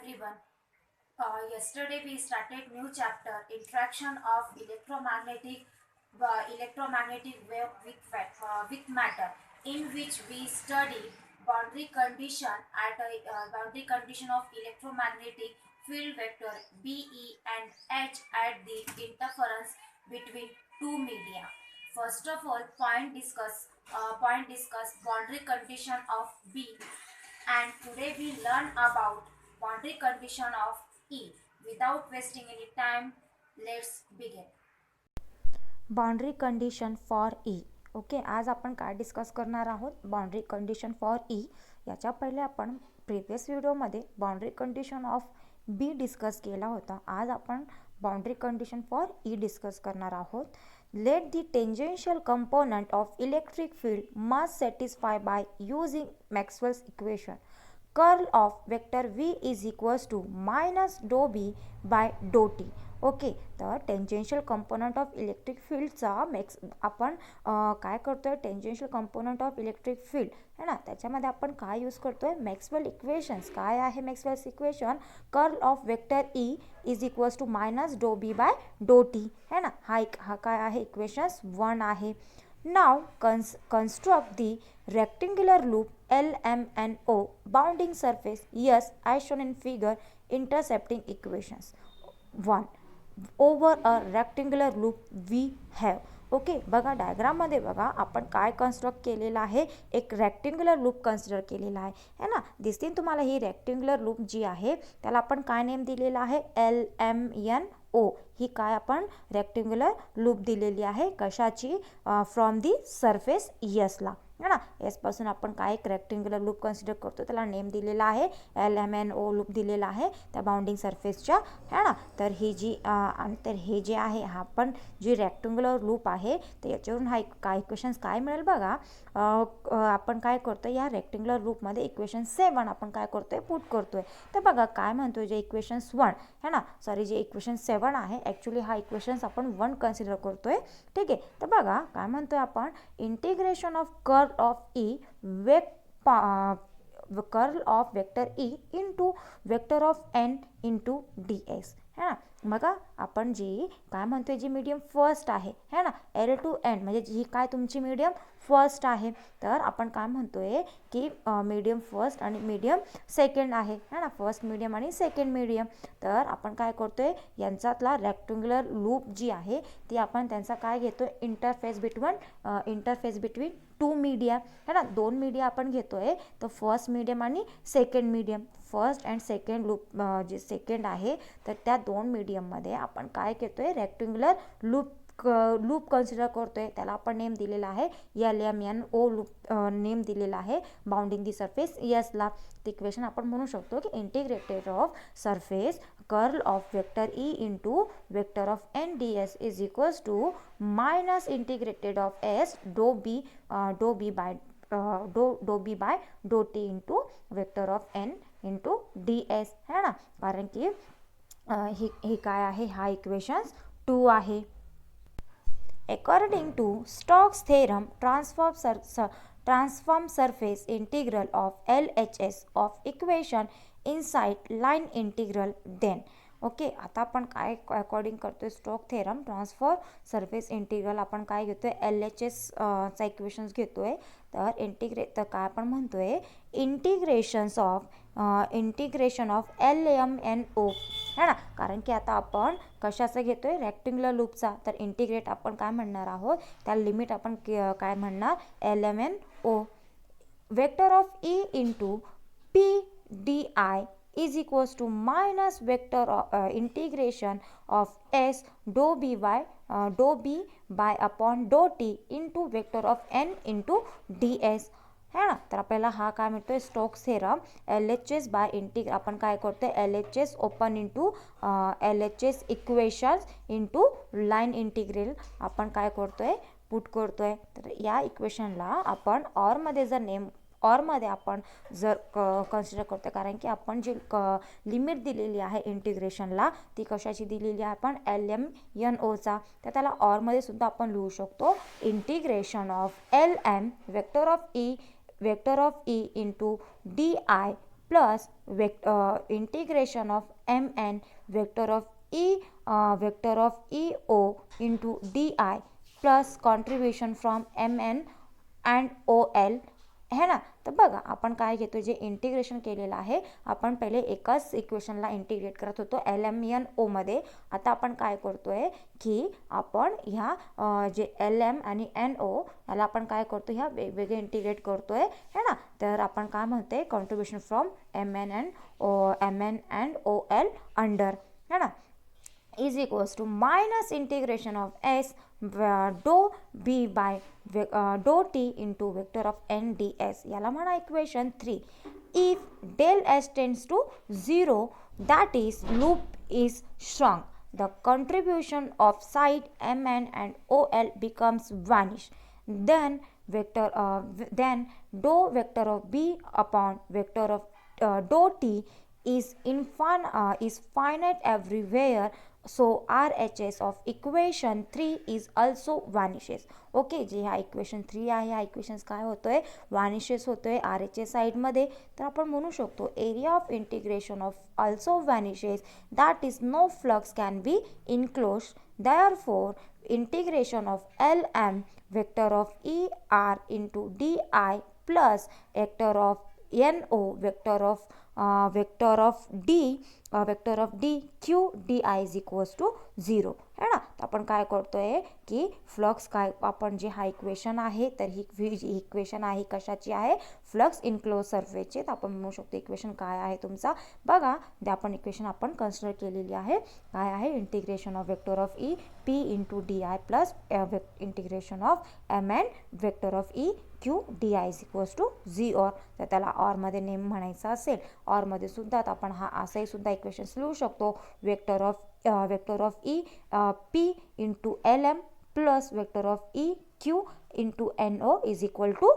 everyone. Yesterday we started new chapter interaction of electromagnetic wave with matter, in which we study boundary condition at a boundary condition of electromagnetic field vector BE and H at the interference between two media. First of all, point discuss boundary condition of B, and today we learn about boundary condition of E. Without wasting any time, let's begin. Boundary condition for E. Okay, आज आपण काय discuss करणार आहोत? Boundary condition for E. याच्या पहिले आपण previous व्हिडिओमध्ये boundary condition of B discuss केला होता. आज आपण boundary condition for E discuss करणार आहोत. Let the tangential component of electric field must satisfy by using Maxwell's equation. Curl of vector V is equals to minus do B by do T. Okay, तर tangential component of electric फील्डचा आपण काय करतोय? Tangential component of electric field है ना, त्याच्यामध्ये आपण काय यूज करतोय? Maxwell equations. काय आहे Maxwell's equation? Curl of vector E is equals to minus do B by do T है ना. हा काय आहे? इक्वेशन्स 1 आहे. नाव construct the rectangular loop LMNO bounding surface S as shown in figure intercepting equations 1 over a rectangular loop we have. Okay, बघा डायग्राममध्ये बघा आपण काय कन्स्ट्रक्ट केलेलं आहे? एक रेक्टेंग्युलर लूप कन्सिडर केलेला आहे ना. दिसतील तुम्हाला ही रेक्टेंग्युलर लूप जी आहे त्याला आपण काय नेम दिलेला आहे? LMNO. ही काय आपण रेक्टेंग्युलर लूप दिलेली आहे कशाची? फ्रॉम दी सरफेस यसला है ना. यापासून आपण काय एक रेक्टेंग्युलर लूप कन्सिडर करतो, त्याला नेम दिलेला आहे LMNO लूप दिलेला आहे त्या बाउंडिंग सरफेसच्या है ना. तर ही जी तर हे जे आहे हा पण जी रेक्टेंग्युलर लूप आहे तर याच्यावरून हा काय इक्वेशन्स काय मिळेल बघा. आपण काय करतोय? या रेक्टेंग्युलर लूपमध्ये इक्वेशन 7 आपण काय करतोय? पुट करतोय. तर बघा काय म्हणतोय, जे इक्वेशन्स 1 है ना, सॉरी जे इक्वेशन 7 आहे ॲक्च्युली हा इक्वेशन्स आपण 1 कन्सिडर करतोय. ठीक आहे, तर बघा काय म्हणतोय आपण? Integration of curl of E curl of vector E into vector of N into D S है ना. बघा आपण जी काय म्हणतोय, जी मीडियम फर्स्ट आहे है ना, एल टू एन म्हणजे जी काय तुमची मीडियम फर्स्ट आहे. तर आपण काय म्हणतोय की मीडियम फर्स्ट आणि मीडियम सेकंड आहे है ना, फर्स्ट मीडियम आणि सेकंड मीडियम. तर आपण काय करतोय? यांच्यातला रेक्टेंग्युलर लूप जी आहे ती आपण त्यांचा काय घेतोय? इंटरफेस बिटवीन टू मीडिया है ना. दोन मीडिया आपण घेतोय, तर फर्स्ट मीडियम आणि second medium. First and second loop जे सेकंड आहे तर त्या दोन मीडियममध्ये आपण काय घेतोय? रेक्टेंग्युलर लूप कन्सिडर करतोय. त्याला आपण नेम दिलेला आहे LMNO लूप नेम दिलेला आहे बाउंडिंग दी सरफेस यसला. ते इक्वेशन आपण म्हणू शकतो की integrated of surface curl of vector E into vector of N D S is equals to minus integrated of S do B by do T into vector of N into D S है ना. कारण की ही काय आहे? हा equations 2 आहे. According to Stokes theorem, transform surface integral of LHS of equation inside line integral then. ओके, आता आपण काय अकॉर्डिंग करतोय? Stoke theorem transfer surface integral आपण काय घेतोय? LHS चा इक्वेशन्स घेतोय. तर काय आपण म्हणतोय? इंटिग्रेशन ऑफ LMNO है ना. कारण की आता आपण कशाचं घेतोय? रेक्टेंग्युलर लूपचा. तर इंटिग्रेट आपण काय म्हणणार आहोत? त्या लिमिट आपण काय म्हणणार? LMNO vector of E into PDI is equals to minus vector integration of S dou b by upon dou t into vector of n into ds है ना. तर आपल्याला हा काय मिळतोय? स्टोक्स थेरम LHS बाय आपण काय करतोय? LHS open into LHS equations into line integral आपण काय करतोय? पुट करतोय. तर या इक्वेशनला आपण ऑरमध्ये आपण जर कन्सिडर करतो, कारण की आपण जी लिमिट दिलेली आहे इंटिग्रेशनला ती कशाची दिलेली आहे? आपण LMNOचा. तर त्याला ऑरमध्ये सुद्धा आपण लिहू शकतो integration of LM vector of E into DI plus integration of M N vector of E O into D I plus contribution from M N and O L है ना. तर बघा आपण काय घेतो, जे इंटिग्रेशन केलेलं आहे आपण पहिले एकाच इक्वेशनला इंटिग्रेट करत होतो एल एम एन ओमध्ये. आता आपण काय करतोय की आपण ह्या जे एल एम आणि एन ओ याला आपण काय करतो, ह्या वेगवेगळे इंटिग्रेट करतोय है ना. तर आपण काय म्हणते, contribution from M N and O L under है ना is equals to minus integration of s dou b by dou t into vector of n ds. याला म्हणा equation 3. if del s tends to 0 that is loop is strong, the contribution of side mn and ol becomes vanish, then dou vector of b upon vector of dou t is finite everywhere, so RHS of equation 3 is also vanishes. Okay, जे ह्या equation 3 आहे ह्या equations काय होतोय, वानिशेस होतोय RHS साईडमध्ये. तर आपण म्हणू शकतो area of integration of also vanishes, that is no flux can be enclose, therefore integration of LM vector of ER into DI plus vector of NO vector of D Q DI is equals to 0 है ना. तर आपण काय करतोय की flux काय, आपण जे हा इक्वेशन आहे तर ही इक्वेशन आहे कशाची आहे, फ्लक्स इनक्लोज सरफेसचे. तर आपण म्हणू शकतो इक्वेशन काय आहे तुमचा, बघा ते आपण इक्वेशन आपण कन्सिडर केलेली आहे. काय आहे, integration of vector of E P into D I plus integration of M N vector of E Q D I is equals to 0. तर त्याला ऑरमध्ये नेम म्हणायचं असेल, ऑरमध्ये सुद्धा आपण हा असंही सुद्धा इक्वेशन्स लिहू शकतो, vector of E P into L M plus vector of E Q into N O is equal to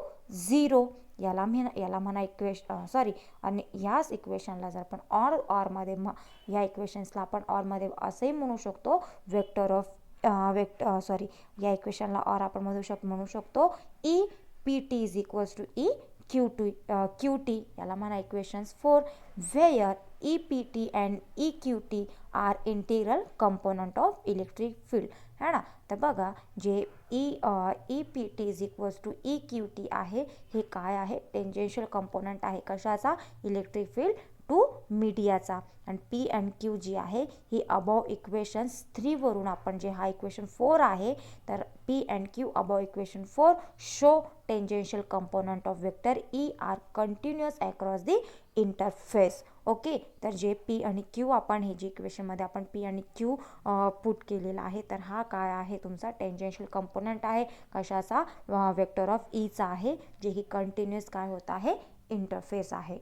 0. याला म्हणा इक्वेशन आणि ह्याच इक्वेशनला जर आपण ऑरमध्ये या इक्वेशन्सला आपण ऑरमध्ये असंही म्हणू शकतो, या इक्वेशनला ऑर आपण म्हणू शकतो E P T is equals to E Q T. याला म्हणा equations 4 where E P T and E Q T are integral component of electric field है ना. तर बघा जे E P T is equals to E Q T आहे, हे काय आहे, टेंजेन्शियल कंपोनंट आहे कशाचा, इलेक्ट्रिक फील्ड टू मीडियाचा. आणि पी अँड क्यू जी आहे ही अबव इक्वेशन्स 3 वरून आपण जे हा इक्वेशन 4 आहे, तर P and Q above equation 4 show tangential component of vector E are continuous across the interface. Okay, तर जे पी आणि क्यू आपण हे जे इक्वेशनमध्ये आपण पी आणि क्यू पुट केलेला आहे, तर हा काय आहे तुमचा टेंजेन्शियल कंपोनंट आहे कशाचा, वेक्टर ऑफ ईचा आहे, जे ही कंटिन्युअस काय होत आहे, इंटरफेस आहे.